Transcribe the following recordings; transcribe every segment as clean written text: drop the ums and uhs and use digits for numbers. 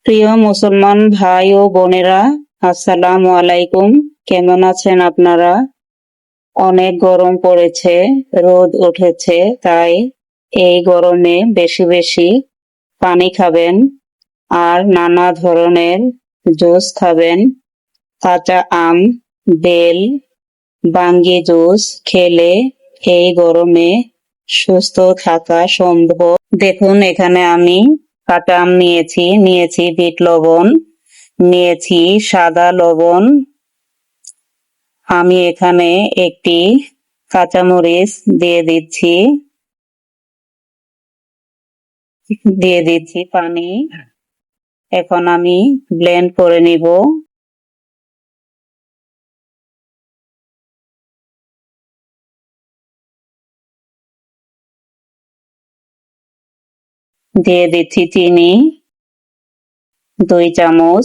প্রিয় মুসলমান ভাই ও বোনেরা, আসসালামু আলাইকুম। কেমন আছেন আপনারা? অনেক গরম পড়েছে, রোদ উঠেছে, তাই এই গরমে বেশি বেশি পানি খাবেন আর নানা ধরনের জুস খাবেন। কাঁচা আম, বেল, বাঙ্গি জুস খেলে এই গরমে সুস্থ থাকা সম্ভব। দেখুন, এখানে আমি কাঁচা আম নিয়েছি বিট লবণ, নিয়েছি সাদা লবণ। আমি এখানে একটি কাঁচামরিচ দিয়ে দিচ্ছি পানি। এখন আমি ব্লেন্ড করে নিব। দিয়ে দিচ্ছি চিনি 2 চামচ।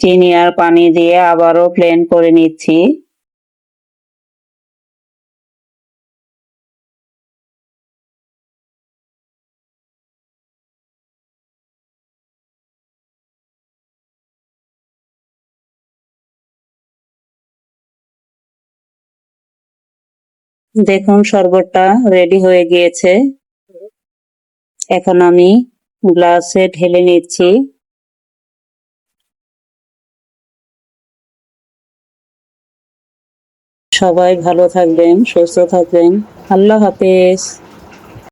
চিনি আর পানি দিয়ে আবারও ব্লেন্ড করে নিচ্ছি। দেখুন, শরবতটা রেডি হয়ে গিয়েছে। এখন আমি গ্লাসে ঢেলে নিচ্ছি। সবাই ভালো থাকবেন, সুস্থ থাকবেন। আল্লাহ হাফেজ।